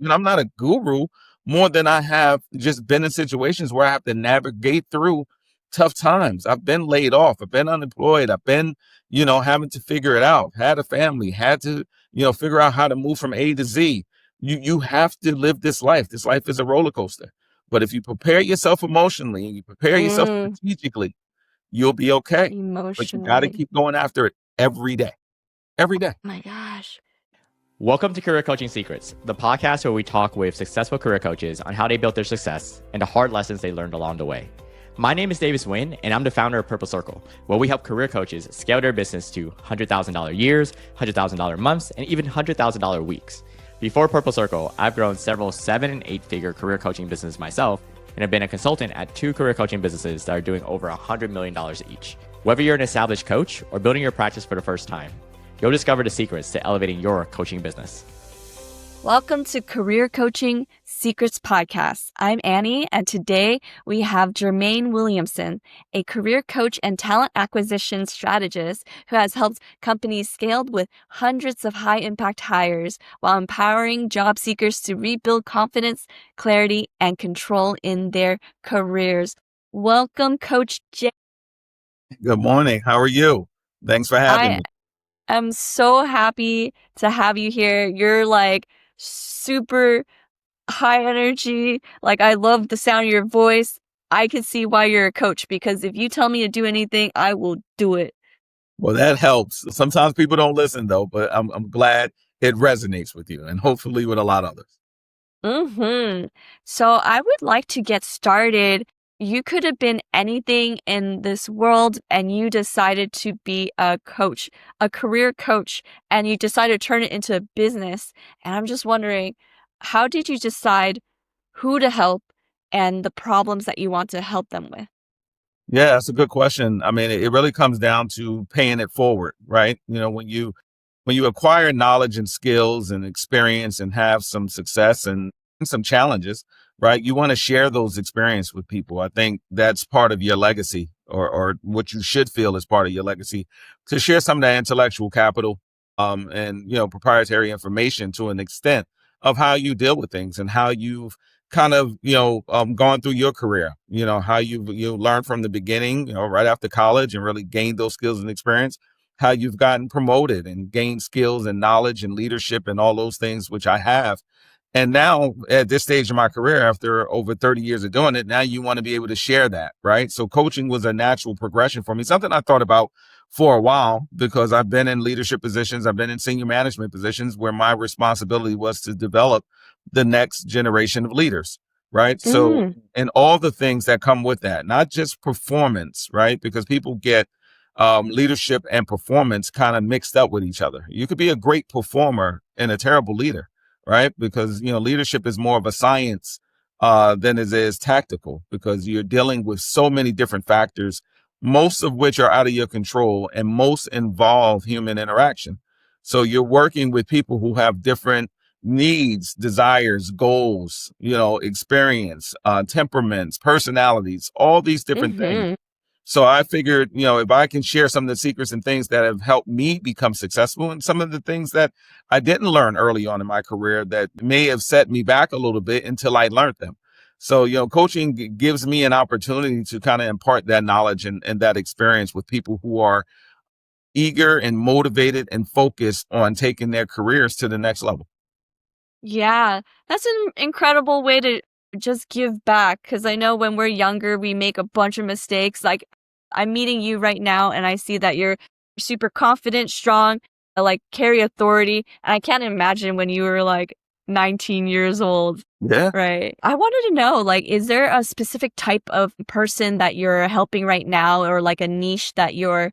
I'm not a guru more than I have just been in situations where I have to navigate through tough times. I've been laid off. I've been unemployed. I've been, having to figure it out, had a family, had to, figure out how to move from A to Z. You have to live this life. This life is a roller coaster. But if you prepare yourself emotionally and you prepare yourself Mm, strategically, you'll be okay. But you got to emotionally. keep going after it every day. Every day. My gosh. Welcome to Career Coaching Secrets, the podcast where we talk with successful career coaches on how they built their success and the hard lessons they learned along the way. My name is Davis Nguyen, and I'm the founder of Purple Circle, where we help career coaches scale their business to $100,000 years, $100,000 months, and even $100,000 weeks. Before Purple Circle, I've grown several 7- and 8-figure career coaching businesses myself, and have been a consultant at 2 career coaching businesses that are doing over $100 million each. Whether you're an established coach or building your practice for the first time, you'll discover the secrets to elevating your coaching business. Welcome to Career Coaching Secrets Podcast. I'm Annie, and today we have Jermaine Williamson, a career coach and talent acquisition strategist who has helped companies scaled with hundreds of high-impact hires while empowering job seekers to rebuild confidence, clarity, and control in their careers. Welcome, Coach J. Good morning. How are you? Thanks for having I me. am so happy to have you here. You're like super high energy. Like, I love the sound of your voice. I can see why you're a coach, because if you tell me to do anything, I will do it. Well, that helps. Sometimes people don't listen though, but I'm glad it resonates with you and hopefully with a lot of others. So I would like to get started. You could have been anything in this world, and you decided to be a coach, a career coach, and you decided to turn it into a business. And I'm just wondering, how did you decide who to help and the problems that you want to help them with? Yeah, that's a good question. I mean, it really comes down to paying it forward, right? When you acquire knowledge and skills and experience and have some success and some challenges, right? You want to share those experiences with people. I think that's part of your legacy, or what you should feel is part of your legacy, to share some of that intellectual capital, and, proprietary information to an extent of how you deal with things and how you've kind of, gone through your career, how you learned from the beginning, right after college and really gained those skills and experience, how you've gotten promoted and gained skills and knowledge and leadership and all those things, which I have. And now at this stage of my career, after over 30 years of doing it, now you want to be able to share that, right? So coaching was a natural progression for me, something I thought about for a while, because I've been in leadership positions. I've been in senior management positions where my responsibility was to develop the next generation of leaders, right? So, Mm, and all the things that come with that, not just performance, right? Because people get leadership and performance kind of mixed up with each other. You could be a great performer and a terrible leader, right? Because, leadership is more of a science than it is tactical, because you're dealing with so many different factors, most of which are out of your control and most involve human interaction. So you're working with people who have different needs, desires, goals, experience, temperaments, personalities, all these different things. mm-hmm. So I figured, if I can share some of the secrets and things that have helped me become successful, and some of the things that I didn't learn early on in my career that may have set me back a little bit until I learned them. So, coaching gives me an opportunity to kind of impart that knowledge and that experience with people who are eager and motivated and focused on taking their careers to the next level. Yeah, that's an incredible way to just give back, because I know when we're younger, we make a bunch of mistakes. Like, I'm meeting you right now, and I see that you're super confident, strong, like carry authority. And I can't imagine when you were like 19 years old. Yeah. Right. I wanted to know, like, is there a specific type of person that you're helping right now, or like a niche that you're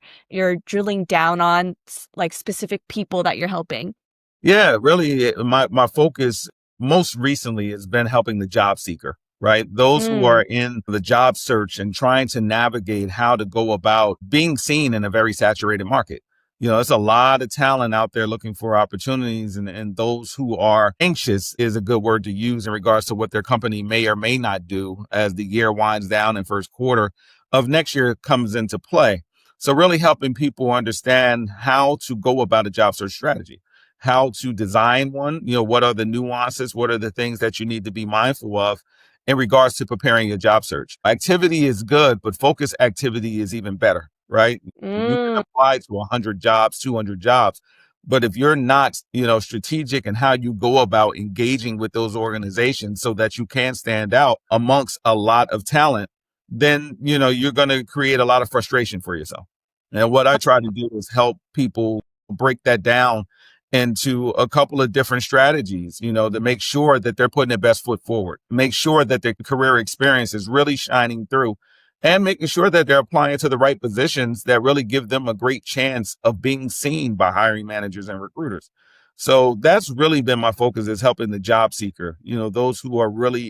drilling down on, like specific people that you're helping? Yeah, really, my focus most recently has been helping the job seeker, right? Those who are Mm, in the job search and trying to navigate how to go about being seen in a very saturated market. There's a lot of talent out there looking for opportunities, and those who are anxious is a good word to use in regards to what their company may or may not do as the year winds down and first quarter of next year comes into play. So really helping people understand how to go about a job search strategy, how to design one. What are the nuances? What are the things that you need to be mindful of in regards to preparing your job search? Activity is good, but focus activity is even better, right? You can Mm. apply to 100 jobs, 200 jobs, but if you're not, strategic in how you go about engaging with those organizations so that you can stand out amongst a lot of talent, then, you're going to create a lot of frustration for yourself. And what I try to do is help people break that down into a couple of different strategies, to make sure that they're putting their best foot forward, make sure that their career experience is really shining through, and making sure that they're applying to the right positions that really give them a great chance of being seen by hiring managers and recruiters. So that's really been my focus, is helping the job seeker, those who are really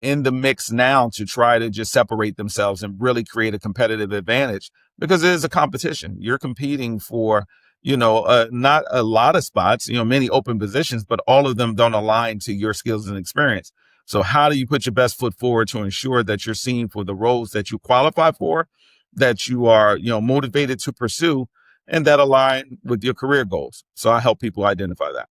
in the mix now, to try to just separate themselves and really create a competitive advantage, because it is a competition. You're competing for, not a lot of spots, many open positions, but all of them don't align to your skills and experience. So how do you put your best foot forward to ensure that you're seen for the roles that you qualify for, that you are, motivated to pursue, and that align with your career goals? So I help people identify that.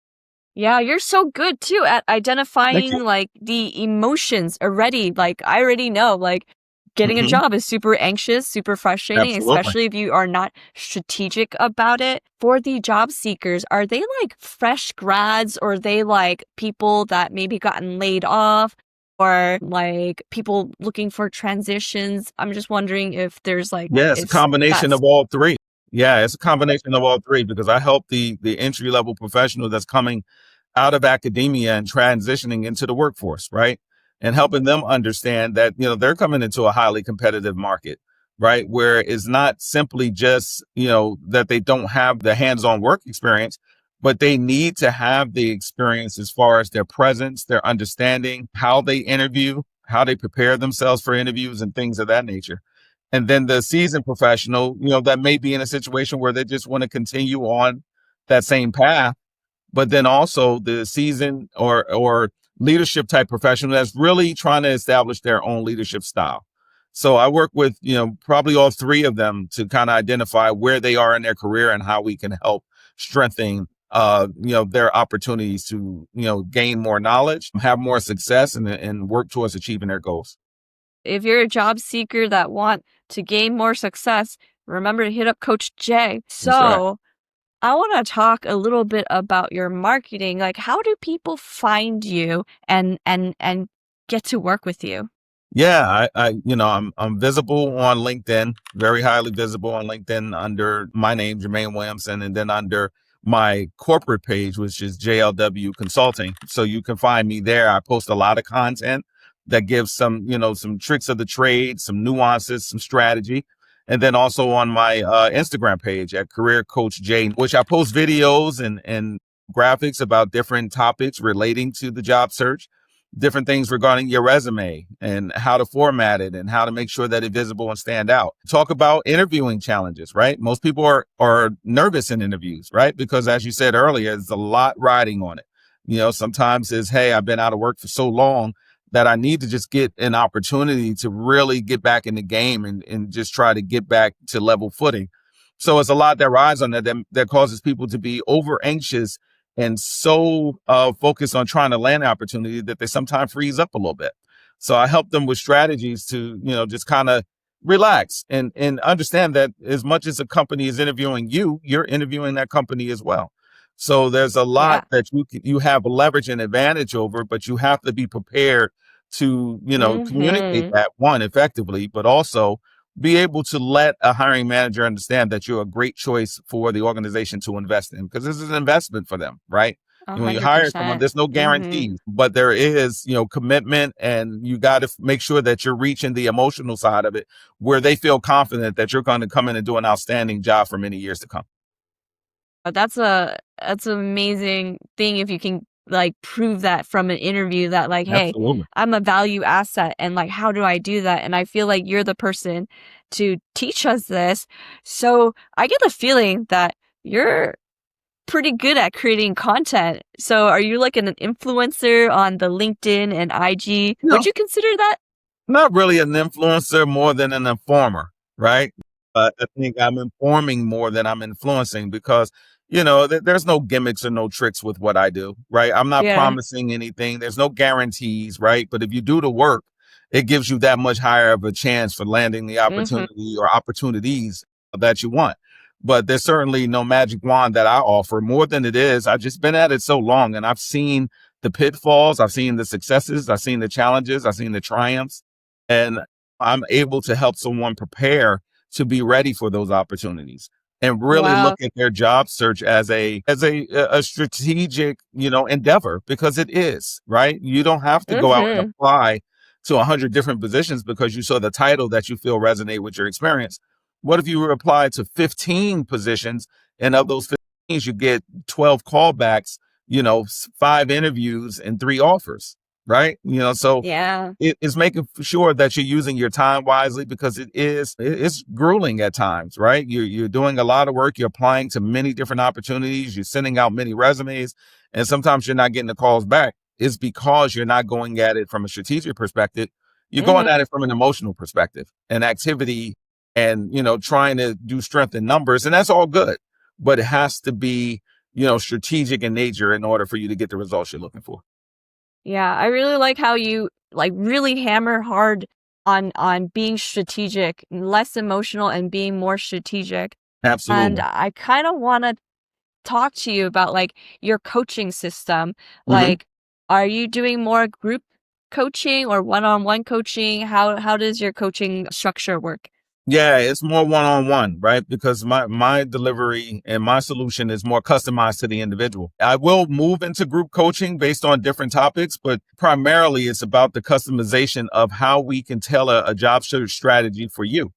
Yeah, you're so good too at Thank you. identifying like the emotions already. Like I already know like getting a Hmm. job is super anxious, super frustrating, Absolutely. especially if you are not strategic about it. For the job seekers, are they like fresh grads, or are they like people that maybe gotten laid off, or like people looking for transitions? I'm just wondering if there's like Yeah, it's a if combination that's of all three. Yeah, it's a combination of all three, because I help the entry level professional that's coming out of academia and transitioning into the workforce, right? And helping them understand that, they're coming into a highly competitive market, right? Where it's not simply just, that they don't have the hands-on work experience, but they need to have the experience as far as their presence, their understanding, how they interview, how they prepare themselves for interviews and things of that nature. And then the seasoned professional, that may be in a situation where they just want to continue on that same path, but then also the seasoned or leadership type professional that's really trying to establish their own leadership style. So I work with, probably all three of them to kind of identify where they are in their career and how we can help strengthen their opportunities to, gain more knowledge, have more success, and work towards achieving their goals. if you're a job seeker that want to gain more success, remember to hit up Coach Jay. That's right. So I want to talk a little bit about your marketing. Like, how do people find you and get to work with you? Yeah, I'm visible on LinkedIn, very highly visible on LinkedIn under my name, Jermaine Williamson, and then under my corporate page, which is JLW Consulting. So you can find me there. I post a lot of content that gives some tricks of the trade, some nuances, some strategy. And then also on my Instagram page at Career Coach J, which I post videos and graphics about different topics relating to the job search, different things regarding your resume and how to format it and how to make sure that it's visible and stand out. Talk about interviewing challenges, right? Most people are nervous in interviews, right? Because as you said earlier, there's a lot riding on it. Sometimes it's, hey, I've been out of work for so long that I need to just get an opportunity to really get back in the game and just try to get back to level footing. So it's a lot that rides on that causes people to be over anxious and so focused on trying to land an opportunity that they sometimes freeze up a little bit. So I help them with strategies to, just kind of relax and understand that as much as a company is interviewing you, you're interviewing that company as well. So there's a Yeah. lot that you have leverage and advantage over, but you have to be prepared to, communicate Mm-hmm. that, one, effectively, but also be able to let a hiring manager understand that you're a great choice for the organization to invest in, because this is an investment for them, right? A And when you hundred hire someone, percent. there's no Mm-hmm. guarantees, but there is, commitment, and you got to make sure that you're reaching the emotional side of it where they feel confident that you're going to come in and do an outstanding job for many years to come. That's an amazing thing if you can like prove that from an interview that like, hey, Absolutely. I'm a value asset, and like how do I do that? And I feel like you're the person to teach us this. So I get the feeling that you're pretty good at creating content. So are you like an influencer on the LinkedIn and IG? Would No, you consider that? not really an influencer, more than an informer, right? But I think I'm informing more than I'm influencing, because there's no gimmicks or no tricks with what I do, right? I'm not Yeah. promising anything. There's no guarantees, right? But if you do the work, it gives you that much higher of a chance for landing the Mm-hmm. opportunity or opportunities that you want. But there's certainly no magic wand that I offer. More than it is, I've just been at it so long and I've seen the pitfalls, I've seen the successes, I've seen the challenges, I've seen the triumphs, and I'm able to help someone prepare to be ready for those opportunities and really look Wow. at their job search as a strategic, endeavor, because it is, right? You don't have to go out and Mm-hmm. apply to 100 different positions because you saw the title that you feel resonate with your experience. What if you were applied to 15 positions, and of those 15 you get 12 callbacks, 5 interviews and 3 offers, right? So Yeah. it is making sure that you're using your time wisely, because it's grueling at times, right? You're doing a lot of work. You're applying to many different opportunities. You're sending out many resumes, and sometimes you're not getting the calls back. It's because you're not going at it from a strategic perspective. You're going Mm-hmm. at it from an emotional perspective and activity, and trying to do strength in numbers, and that's all good, but it has to be strategic in nature in order for you to get the results you're looking for. Yeah, I really like how you like really hammer hard on being strategic, less emotional and being more strategic. And Absolutely. I kind of want to talk to you about like your coaching system. Mhm. Like, are you doing more group coaching or one-on-one coaching? How does your coaching structure work? Yeah, it's more one-on-one, right? Because my delivery and my solution is more customized to the individual. I will move into group coaching based on different topics, but primarily it's about the customization of how we can tailor a job search strategy for you.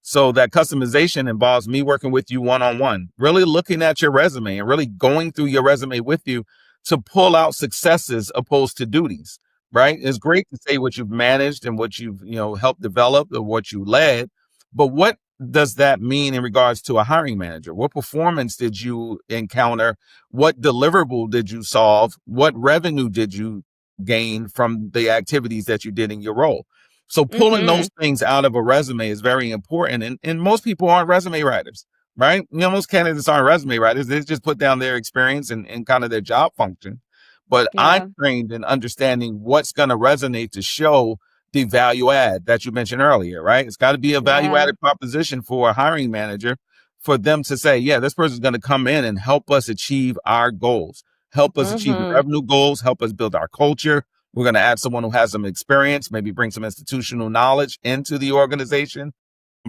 So that customization involves me working with you one on one, really looking at your resume and really going through your resume with you to pull out successes opposed to duties, right? It's great to say what you've managed and what you've, helped develop or what you led, but what does that mean in regards to a hiring manager? What performance did you encounter? What deliverable did you solve? What revenue did you gain from the activities that you did in your role? So pulling Mm-hmm. those things out of a resume is very important. And most people aren't resume writers, right? Most candidates aren't resume writers. They just put down their experience and kind of their job function. But I'm Yeah. trained in understanding what's going to resonate to show the value add that you mentioned earlier, right? It's got to be a value Yeah. added proposition for a hiring manager for them to say, yeah, this person's going to come in and help us achieve our goals, help us achieve the Mm-hmm. revenue goals, help us build our culture. We're going to add someone who has some experience, maybe bring some institutional knowledge into the organization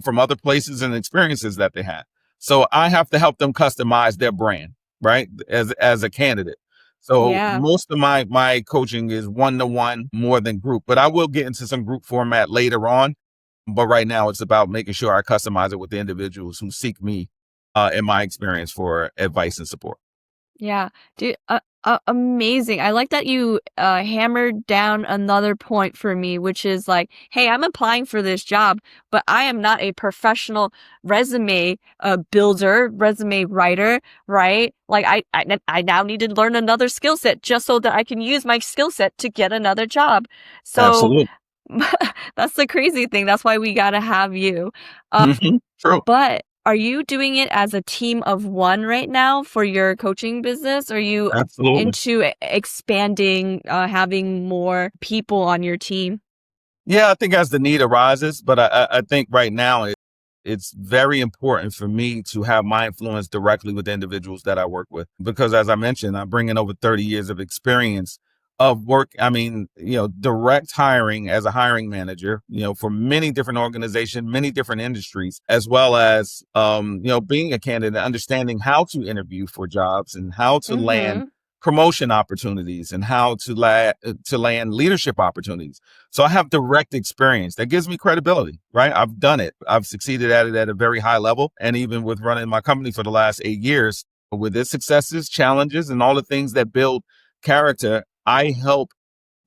from other places and experiences that they have. So I have to help them customize their brand, right? As a candidate. So Yeah. most of my coaching is one to one more than group, but I will get into some group format later on. But right now it's about making sure I customize it with the individuals who seek me, in my experience, for advice and support. Yeah, dude, amazing. I like that you hammered down another point for me, which is like, hey, I'm applying for this job, but I am not a professional resume builder, resume writer, right? Like, I now need to learn another skill set just so that I can use my skill set to get another job. So Absolutely. that's the crazy thing. That's why we gotta have you. True. But are you doing it as a team of one right now for your coaching business? Are you Absolutely. into expanding, having more people on your team? Yeah, I think as the need arises, but I think right now it's very important for me to have my influence directly with the individuals that I work with, because as I mentioned, I bring in over 30 years of experience of work. I mean, direct hiring as a hiring manager, for many different organizations, many different industries, as well as, being a candidate, understanding how to interview for jobs and how to land Mhm. promotion opportunities and how to land leadership opportunities. So I have direct experience that gives me credibility, right? I've done it. I've succeeded at it at a very high level. And even with running my company for the last 8 years, with its successes, challenges, and all the things that build character, I help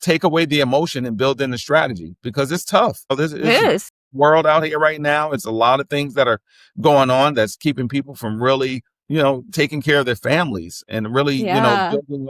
take away the emotion and build in the strategy, because it's tough. So this It is a is. world out here right now. It's a lot of things that are going on that's keeping people from really, taking care of their families and really, Yeah. building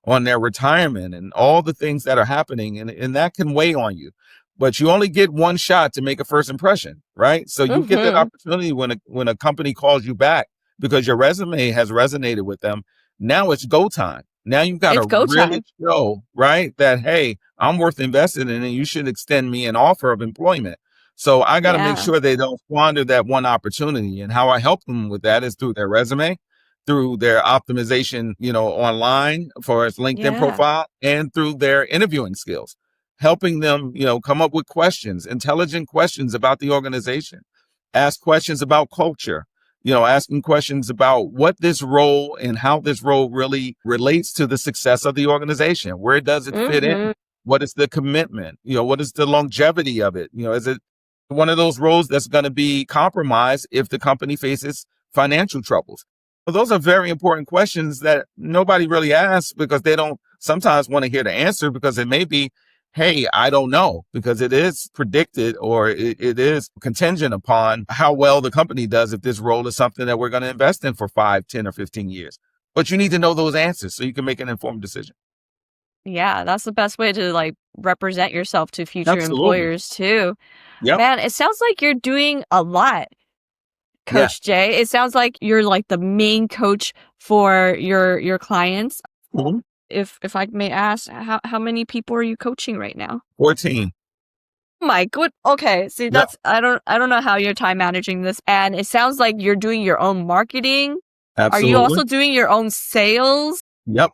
on their retirement and all the things that are happening. And that can weigh on you. But you only get one shot to make a first impression, right? So you get that Mhm. opportunity when a company calls you back because your resume has resonated with them. Now it's go time. Now you've got It's to go really time. show, right, that, hey, I'm worth investing in and you should extend me an offer of employment. So I got to make Yeah. sure they don't squander that one opportunity. And how I help them with that is through their resume, through their optimization, online for its LinkedIn Yeah. profile, and through their interviewing skills, helping them, come up with questions, intelligent questions about the organization, ask questions about culture, asking questions about what this role and how this role really relates to the success of the organization. Where does it fit in? Mm-hmm. What is the commitment? What is the longevity of it? Is it one of those roles that's going to be compromised if the company faces financial troubles? Well, those are very important questions that nobody really asks because they don't sometimes want to hear the answer because it may be, hey, I don't know, because it is predicted or it is contingent upon how well the company does if this role is something that we're going to invest in for 5, 10, or 15 years. But you need to know those answers so you can make an informed decision. Yeah, that's the best way to like represent yourself to future Absolutely. employers too. Yep. Man, it sounds like you're doing a lot, Yeah. Coach Jay. It sounds like you're like the main coach for your clients. Mhm. If I may ask, how many people are you coaching right now? 14. Oh my good. Okay, see Yep. that's I don't know how you're time managing this, and it sounds like you're doing your own marketing. Are you Absolutely. also doing your own sales? Yep.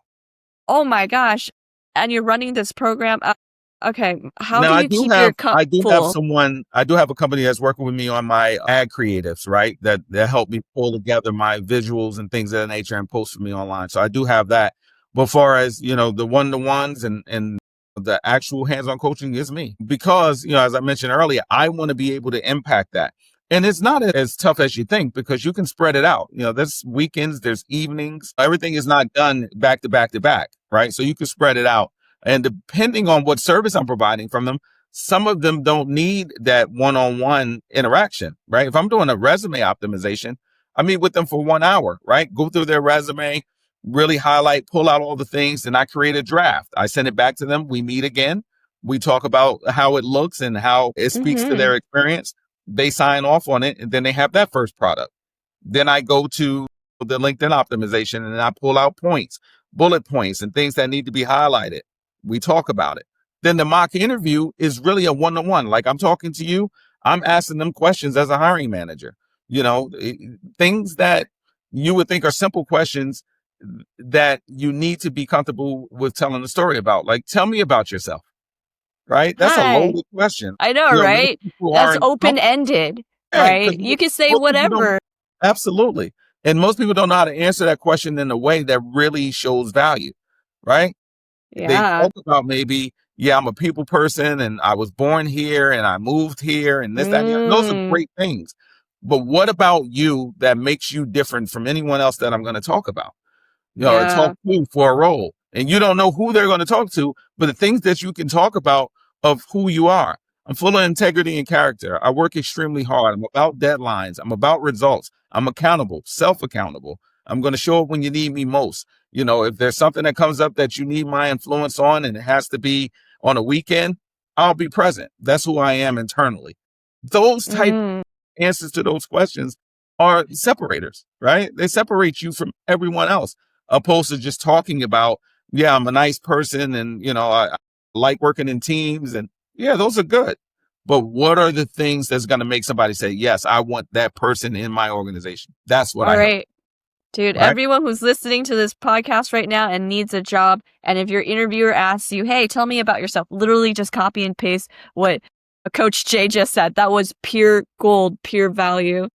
Oh my gosh. And you're running this program. Okay. How Now do you keep your cup I do have full? I do have a company that's working with me on my ad creatives, right? That help me pull together my visuals and things of that nature and post for me online. So I do have that. But far as, the one-to-ones and the actual hands-on coaching is me. Because, as I mentioned earlier, I want to be able to impact that. And it's not as tough as you think because you can spread it out. There's weekends, there's evenings. Everything is not done back to back to back, right? So you can spread it out. And depending on what service I'm providing from them, some of them don't need that one-on-one interaction, right? If I'm doing a resume optimization, I meet with them for 1 hour, right? Go through their resume, really highlight, pull out all the things, and I create a draft. I send it back to them. We meet again. We talk about how it looks and how it speaks to Mm-hmm. their experience. They sign off on it, and then they have that first product. Then I go to the LinkedIn optimization and I pull out points, bullet points, and things that need to be highlighted. We talk about it. Then the mock interview is really a one-to-one. Like I'm talking to you, I'm asking them questions as a hiring manager. Things that you would think are simple questions that you need to be comfortable with telling the story about. Like, tell me about yourself, right? That's a Hi. loaded question. I know, Most right? people That's aren't comfortable. open-ended, Yeah, right? because You can say most people don't. whatever. Absolutely. And most people don't know how to answer that question in a way that really shows value, right? They Yeah. talk about maybe, yeah, I'm a people person and I was born here and I moved here and this, that, and the other. Those are Mm, great things. But what about you that makes you different from anyone else that I'm going to talk about? Or yeah. talk to for a role. And you don't know who they're going to talk to, but the things that you can talk about of who you are. I'm full of integrity and character. I work extremely hard. I'm about deadlines. I'm about results. I'm accountable, self-accountable. I'm going to show up when you need me most. If there's something that comes up that you need my influence on and it has to be on a weekend, I'll be present. That's who I am internally. Those type Mm, answers to those questions are separators, right? They separate you from everyone else, opposed to just talking about, yeah, I'm a nice person and, I like working in teams. And yeah, those are good. But what are the things that's going to make somebody say, yes, I want that person in my organization? That's what all I help, right. Dude, right? everyone who's listening to this podcast right now and needs a job, and if your interviewer asks you, hey, tell me about yourself, literally just copy and paste what Coach Jay just said. That was pure gold, pure value.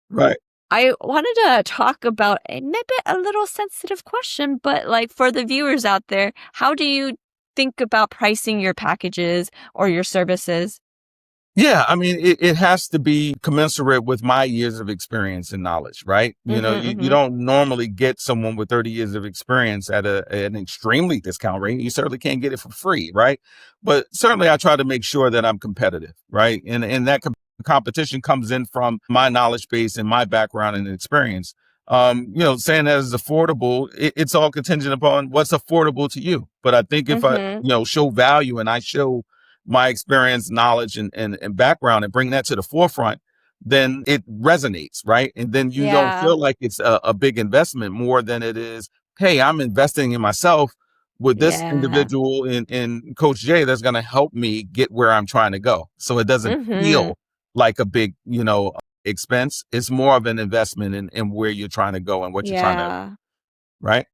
Right. I wanted to talk about maybe a little sensitive question, but like for the viewers out there, how do you think about pricing your packages or your services? Yeah, I mean, it has to be commensurate with my years of experience and knowledge, right? Mm-hmm, You mm-hmm. don't normally get someone with 30 years of experience at an extremely discount rate. You certainly can't get it for free, right? But certainly I try to make sure that I'm competitive, right? And that competition comes in from my knowledge base and my background and experience. Saying that is affordable, it's all contingent upon what's affordable to you. But I think if I, Mm-hmm. show value and I show my experience, knowledge, and background and bring that to the forefront, then it resonates, right? And then you don't Yeah. feel like it's a big investment more than it is, hey, I'm investing in myself with this Yeah. individual in Coach Jay that's going to help me get where I'm trying to go. So it doesn't Mm-hmm. feel like a big, expense. It's more of an investment in where you're trying to go and what you're trying to, Yeah. right?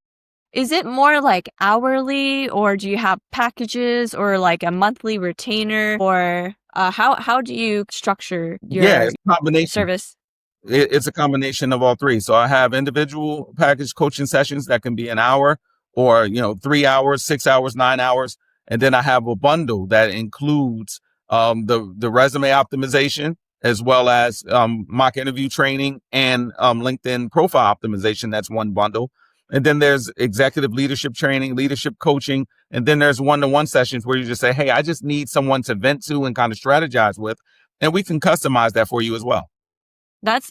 Is it more like hourly, or do you have packages, or like a monthly retainer, or how do you structure Yeah, your it's a combination. service? It's a combination of all three. So I have individual package coaching sessions that can be an hour or, 3 hours, 6 hours, 9 hours. And then I have a bundle that includes the resume optimization as well as mock interview training and LinkedIn profile optimization. That's one bundle. And then there's executive leadership training, leadership coaching. And then there's one-to-one sessions where you just say, hey, I just need someone to vent to and kind of strategize with. And we can customize that for you as well. That's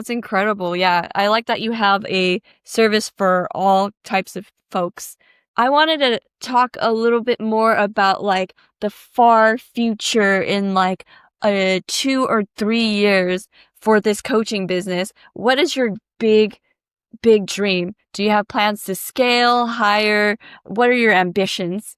incredible. Yeah, I like that you have a service for all types of folks. I wanted to talk a little bit more about like the far future in like 2 or 3 years for this coaching business. What is your big dream? Do you have plans to scale, hire? What are your ambitions?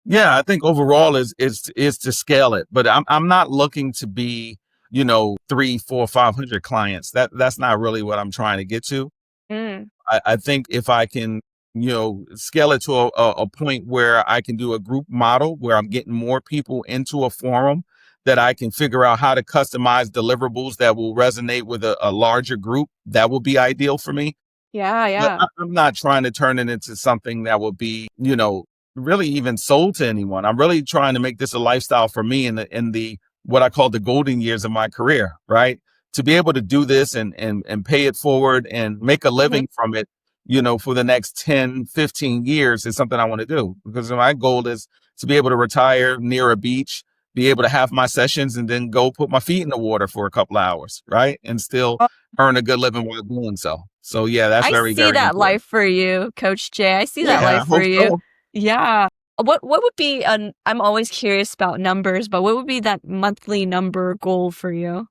Yeah, I think overall is to scale it, but I'm not looking to be, 3, 4, 500 clients. That's not really what I'm trying to get to. Mm, I think if I can, scale it to a point where I can do a group model where I'm getting more people into a forum that I can figure out how to customize deliverables that will resonate with a larger group, that will be ideal for me. yeah, But yeah, I'm not trying to turn it into something that will be, really even sold to anyone. I'm really trying to make this a lifestyle for me in the what I call the golden years of my career, right? To be able to do this and pay it forward and make a mhm. living from it, for the next 10, 15 years is something I want to do because my goal is to be able to retire near a beach, be able to have my sessions and then go put my feet in the water for a couple of hours, right? And still earn a good living while doing so. So yeah, that's I very, see very that important. life for you, Coach Jay. I see that Yeah, I life for hope you. so. Yeah. What would be an I'm always curious about numbers, but what would be that monthly number goal for you?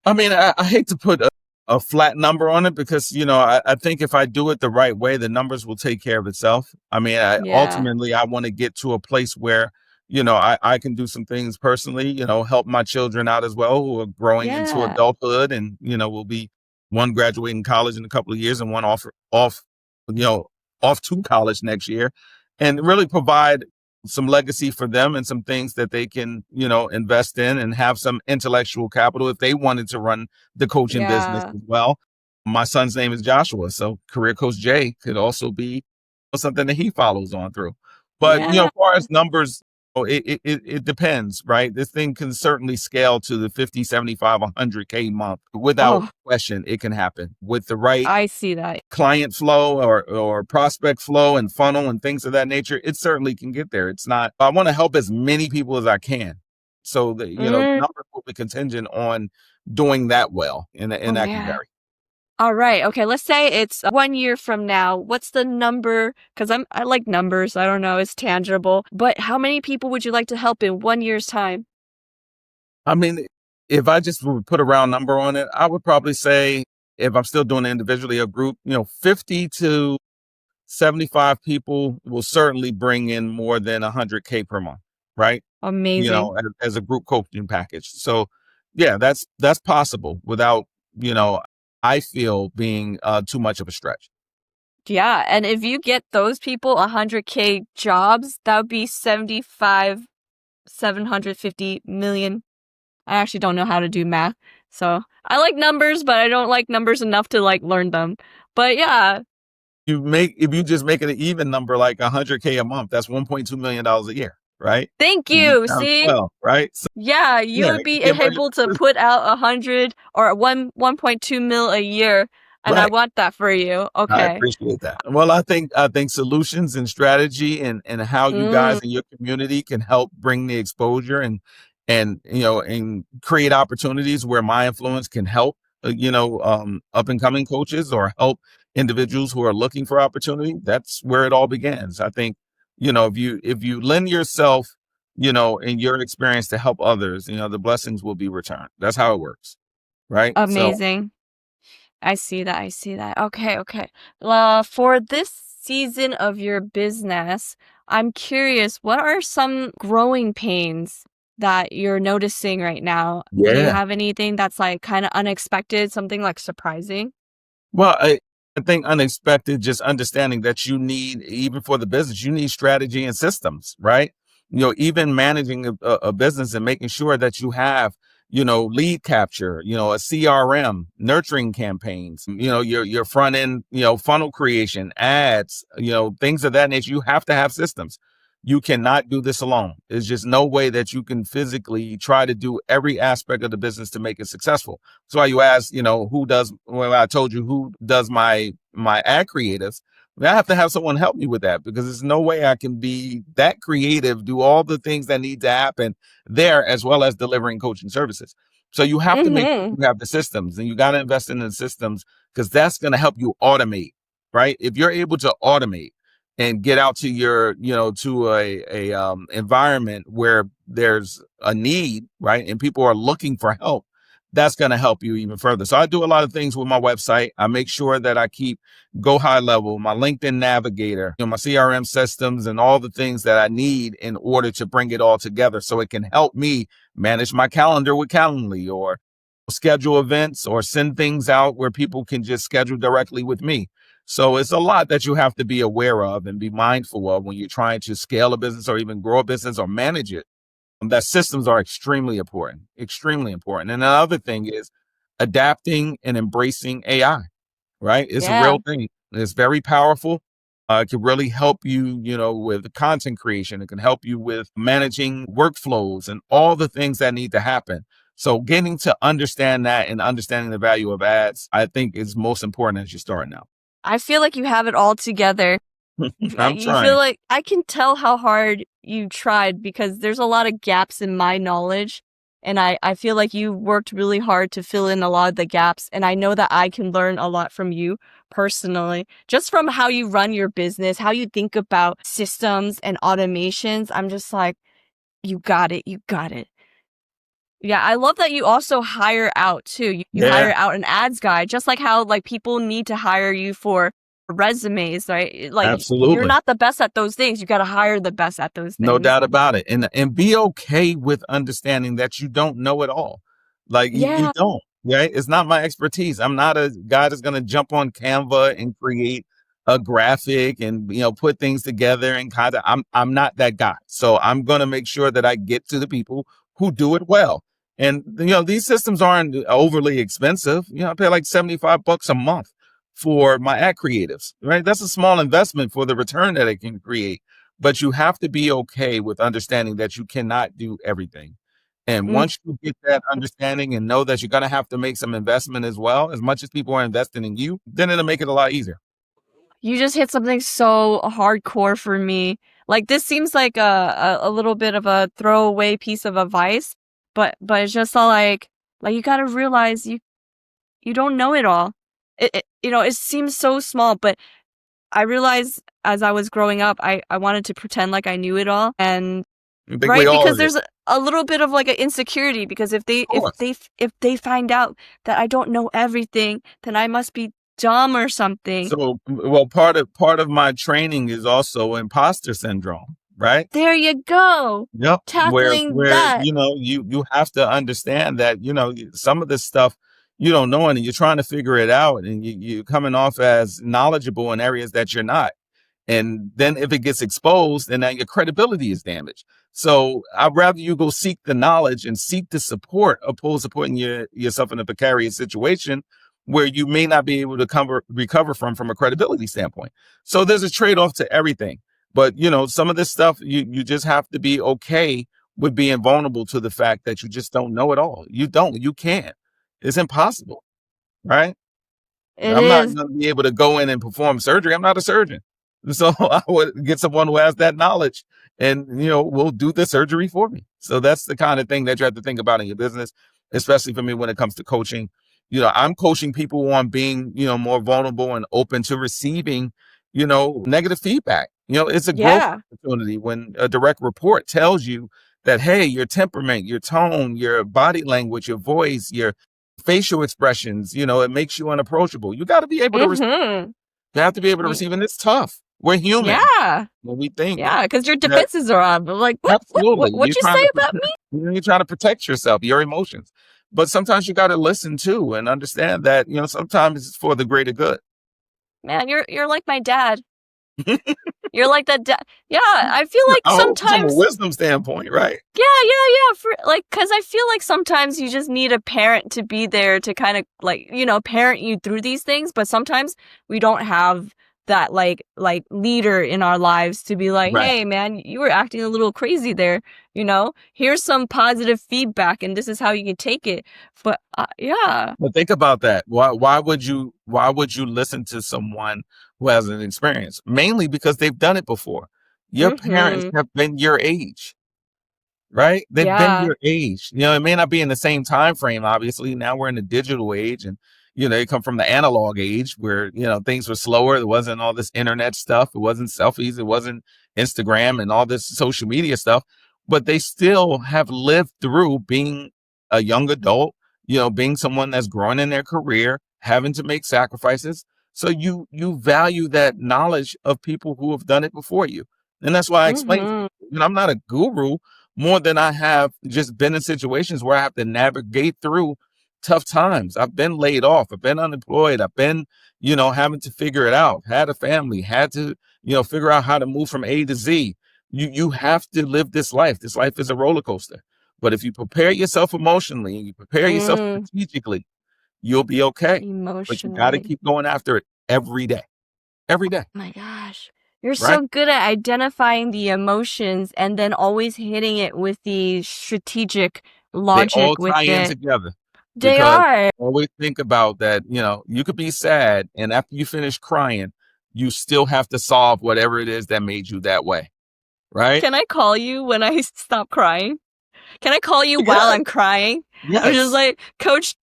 I mean, I hate to put a flat number on it because, I think if I do it the right way, the numbers will take care of itself. I mean, Yeah. ultimately, I want to get to a place where, I can do some things personally, help my children out as well who are growing into Yeah. adulthood and, will be one graduating college in a couple of years and one you know, off to college next year and really provide some legacy for them and some things that they can, invest in and have some intellectual capital if they wanted to run the coaching business Yeah. as well. My son's name is Joshua, so Career Coach Jay could also be something that he follows on through. But Yeah. as far as numbers, it depends, right? This thing can certainly scale to the 50, 75, 100K month without Oh, question. It can happen with the right I see that. client flow or prospect flow and funnel and things of that nature, it certainly can get there. It's not, I want to help as many people as I can. So the, Mm, numbers will be contingent on doing that well. And oh that can yeah. vary. All right. Okay. Let's say it's 1 year from now. What's the number? Because I like numbers. I don't know. It's tangible. But how many people would you like to help in 1 year's time? I mean, if I just would put a round number on it, I would probably say if I'm still doing it individually, a group, 50 to 75 people will certainly bring in more than 100K per month, right? Amazing. As a group coaching package. So yeah, that's possible without, you know, I feel being too much of a stretch. Yeah. And if you get those people 100K jobs, that would be 75, 750 million. I actually don't know how to do math. So I like numbers, but I don't like numbers enough to like learn them. But yeah, If you just make it an even number like 100K a month, that's $1.2 million a year, right? thank You you. times See? 12, right? So Yeah, you yeah, would you be get money. able to put out 100 or 1.2 mil a year, and I Right. want that for you. I Okay. appreciate that. Well, I think solutions and strategy and how you Mm, guys in your community can help bring the exposure and create opportunities where my influence can help up and coming coaches or help individuals who are looking for opportunity. That's where it all begins. I think if you lend yourself in your experience to help others, the blessings will be returned. That's how it works. right? So Amazing. I see that. I see that. Okay, okay. For this season of your business, I'm curious, what are some growing pains that you're noticing right now? Do you yeah. have anything that's like kind of unexpected, something like surprising? Well, I think unexpected, just understanding that you need, even for the business, you need strategy and systems, right? Even managing a business and making sure that you have, lead capture, a CRM, nurturing campaigns, your front end, funnel creation, ads, things of that nature. You have to have systems. You cannot do this alone. There's just no way that you can physically try to do every aspect of the business to make it successful. That's why you ask, who does, well, I told you who does my ad creatives. I have to have someone help me with that because there's no way I can be that creative, do all the things that need to happen there, as well as delivering coaching services. So you have to make sure Mm-hmm. you have the systems, and you got to invest in the systems because that's going to help you automate, right? If you're able to automate and get out to your, to a environment where there's a need, right? And people are looking for help, that's going to help you even further. So I do a lot of things with my website. I make sure that I keep Go High Level, my LinkedIn Navigator, my CRM systems, and all the things that I need in order to bring it all together so it can help me manage my calendar with Calendly, or schedule events, or send things out where people can just schedule directly with me. So it's a lot that you have to be aware of and be mindful of when you're trying to scale a business or even grow a business or manage it. That systems are extremely important, extremely important. And another thing is adapting and embracing AI, right? It's a Yeah. real thing. It's very powerful. It can really help you, with content creation. It can help you with managing workflows and all the things that need to happen. So getting to understand that and understanding the value of ads, I think is most important as you're starting out. I feel like you have it all together. I'm You feel trying. like I can tell how hard you tried because there's a lot of gaps in my knowledge. And I feel like you worked really hard to fill in a lot of the gaps. And I know that I can learn a lot from you personally, just from how you run your business, how you think about systems and automations. I'm just like, you got it. You got it. Yeah, I love that you also hire out too. You Yeah, hire out an ads guy, just like how like people need to hire you for resumes, right? Like you're absolutely. not the best at those things. You got to hire the best at those No things. doubt about it. And be okay with understanding that you don't know it all. Like you Yeah. don't, right? It's not my expertise. I'm not a guy that's gonna jump on Canva and create a graphic and put things together and I'm not that guy. So I'm gonna make sure that I get to the people who do it well. And these systems aren't overly expensive. I pay like $75 a month for my ad creatives, right? That's a small investment for the return that it can create, but you have to be okay with understanding that you cannot do everything. And Mm. once you get that understanding and know that you're going to have to make some investment as well, as much as people are investing in you, then it'll make it a lot easier. You just hit something so hardcore for me. Like this seems like a little bit of a throwaway piece of advice, but it's just all like you got to realize you don't know it all. It seems so small, but I realized as I was growing up, I wanted to pretend like I knew it all. And I think we right, all because do. there's a little bit of like an insecurity because Of course. if they find out that I don't know everything, then I must be dumb or something. So, well, part of my training is also imposter syndrome, right? There you go. Yep. Where Tackling where that. you have to understand that some of this stuff you don't know, and you're trying to figure it out, and you're coming off as knowledgeable in areas that you're not. And then if it gets exposed, then now your credibility is damaged. So I'd rather you go seek the knowledge and seek the support opposed to putting yourself in a precarious situation where you may not be able to recover from a credibility standpoint. So there's a trade-off to everything. But some of this stuff you just have to be okay with being vulnerable to the fact that you just don't know it all. You can't. It's impossible, right? It I'm not is. going to be able to go in and perform surgery. I'm not a surgeon. So I would get someone who has that knowledge and, will do the surgery for me. So that's the kind of thing that you have to think about in your business, especially for me when it comes to coaching. I'm coaching people on being, more vulnerable and open to receiving, negative feedback. It's a growth Yeah. opportunity when a direct report tells you that, hey, your temperament, your tone, your body language, your voice, your facial expressions, it makes you unapproachable. You got to be able to receive. Mm-hmm. You have to be able to receive, and it's tough. We're human. Yeah. When we think Yeah, because your that, defenses are on. But like, absolutely, what you say about me? you're trying to protect yourself, your emotions. But sometimes you got to listen too and understand that, sometimes it's for the greater good. Man, you're like my dad. You're like that dad. Yeah, I feel like I hope from a sometimes. wisdom standpoint, right? Yeah. Because I feel like sometimes you just need a parent to be there to kind of parent you through these things. But sometimes we don't have that like leader in our lives to be like, Right. hey man, you were acting a little crazy there. Here's some positive feedback, and this is how you can take it. But yeah. But think about that. Why would you listen to someone who hasn't experienced? Mainly because they've done it before. Your parents Mm-hmm. have been your age. Right? They've been Yeah. your age. It may not be in the same time frame, obviously. Now we're in the digital age, and they come from the analog age where, things were slower. There wasn't all this internet stuff. It wasn't selfies. It wasn't Instagram and all this social media stuff. But they still have lived through being a young adult, being someone that's growing in their career, having to make sacrifices. So you value that knowledge of people who have done it before you. And that's why I explained to Mm-hmm. you, I'm not a guru, more than I have just been in situations where I have to navigate through tough times. I've been laid off. I've been unemployed. I've been, having to figure it out, had a family, had to, figure out how to move from A to Z. You have to live this life. This life is a roller coaster. But if you prepare yourself emotionally and you prepare yourself strategically, you'll be okay. But you got to Emotionally. keep going after it every day. Every day. My gosh. You're Right? so good at identifying the emotions and then always hitting it with the strategic They all logic with tie in it. together. They Because are. always think about that, you could be sad, and after you finish crying, you still have to solve whatever it is that made you that way. Right? Can I call you when I stop crying? Can I call you while Yes. I'm crying? I'm just Yes. like, Coach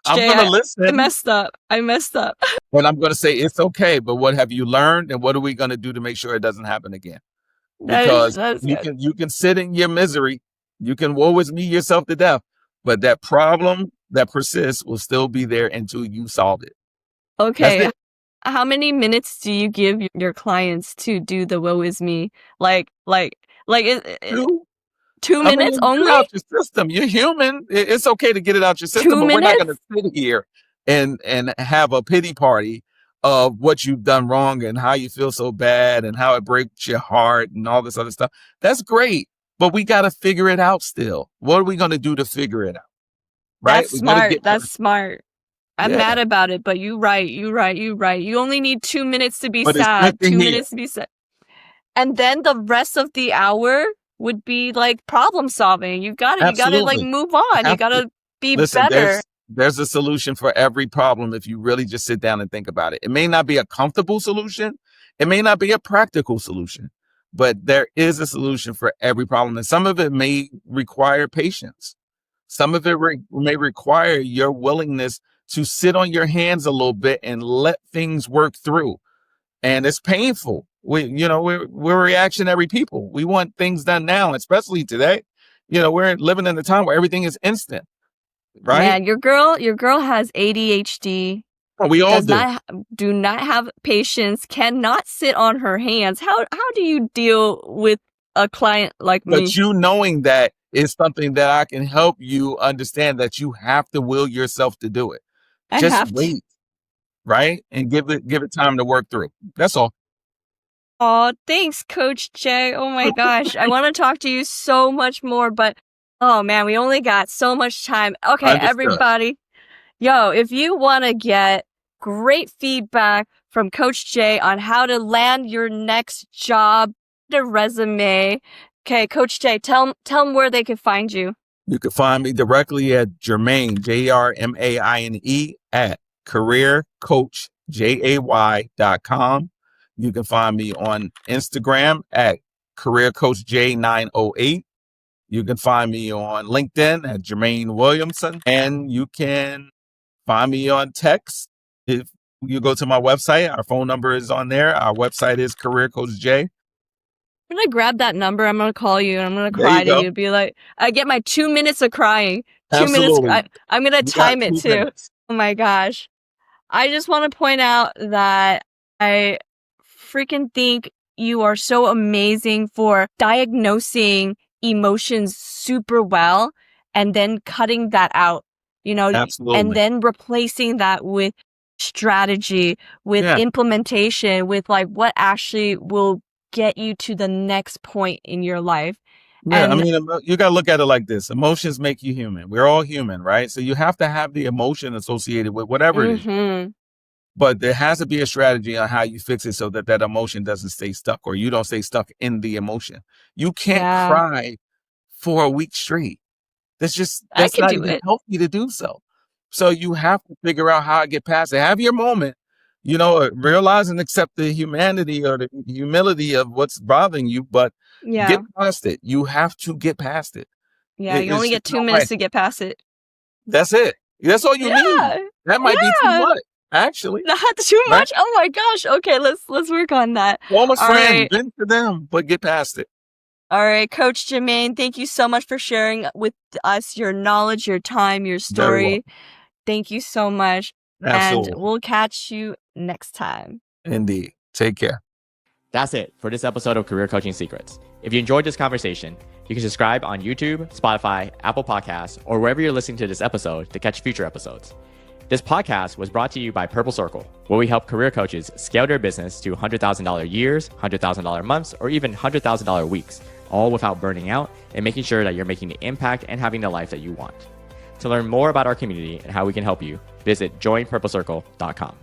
I'm Jay, going to I listen, messed up. I messed up. and I'm going to say, it's okay. But what have you learned? And what are we going to do to make sure it doesn't happen again? Because That is good. you can sit in your misery. You can woe is me yourself to death. But that problem that persists will still be there until you solve it. That's Okay. it. How many minutes do you give your clients to do the woe is me? Like, Two. 2 I mean, minutes get it only? out your system. You're human. It's okay to get it out your system, 2 but we're not going to minutes? sit here and have a pity party of what you've done wrong and how you feel so bad and how it breaks your heart and all this other stuff. That's great, but we got to figure it out still. What are we going to do to figure it out? Right? That's We got to smart. get That's smart. I'm yeah. mad about it, but you right. You only need 2 minutes to be But it's good sad. to 2 hear. minutes to be sad. And then the rest of the hour would be like problem solving. You gotta like Absolutely. move on. You Have to. gotta be Listen, better. there's a solution for every problem if you really just sit down and think about it. It may not be a comfortable solution. It may not be a practical solution, but there is a solution for every problem. And some of it may require patience. Some of it may require your willingness to sit on your hands a little bit and let things work through. And it's painful. We're reactionary people. We want things done now, especially today. We're living in a time where everything is instant, right? Man, your girl has ADHD. Well, we all do. Do not have patience. Cannot sit on her hands. How do you deal with a client like me? But knowing that is something that I can help you understand, that you have to will yourself to do it. I Just have to. wait, right? And give it time to work through. That's all. Oh, thanks, Coach Jay. Oh my gosh. I want to talk to you so much more, but oh man, we only got so much time. Okay, Understood. everybody. Yo, if you want to get great feedback from Coach Jay on how to land your next job, the resume. Okay, Coach Jay, tell them where they can find you. You can find me directly at Jermaine, JRMAINE, at careercoachjay.com. You can find me on Instagram at careercoachj908. You can find me on LinkedIn at Jermaine Williamson. And you can find me on text. If you go to my website, our phone number is on there. Our website is Career Coach J. I'm going to grab that number. I'm going to call you and I'm going to cry to you and be like, I get my 2 minutes of crying. 2 minutes. Absolutely. I'm going to You got time it 2 too. minutes. Oh my gosh. I just want to point out that I freaking think you are so amazing for diagnosing emotions super well and then cutting that out, and Absolutely. then replacing that with strategy, with Yeah. implementation, with like what actually will get you to the next point in your life. Yeah, I And mean, you gotta look at it like this. Emotions make you human. We're all human, right? So you have to have the emotion associated with whatever it is. mhm, But there has to be a strategy on how you fix it so that that emotion doesn't stay stuck or you don't stay stuck in the emotion. You can't yeah, cry for a week straight. I That's could not do even it. healthy to do so. So you have to figure out how to get past it. Have your moment, realize and accept the humanity or the humility of what's bothering you, but get Yeah. past it. You have to get past it. Yeah, you only It's get just 2 no way. minutes to get past it. That's it. That's all you need. Yeah. That might be too Yeah. much, actually, Not too right? much? Oh my gosh. Okay, let's work on that. Call a All friend, right. vent to them, but get past it. All right, Coach Jermaine, thank you so much for sharing with us your knowledge, your time, your Very well. story. Thank you so much. And Absolutely. we'll catch you next time. Indeed. Take care. That's it for this episode of Career Coaching Secrets. If you enjoyed this conversation, you can subscribe on YouTube, Spotify, Apple Podcasts, or wherever you're listening to this episode to catch future episodes. This podcast was brought to you by Purple Circle, where we help career coaches scale their business to $100,000 years, $100,000 months, or even $100,000 weeks, all without burning out and making sure that you're making the impact and having the life that you want. To learn more about our community and how we can help you, visit joinpurplecircle.com.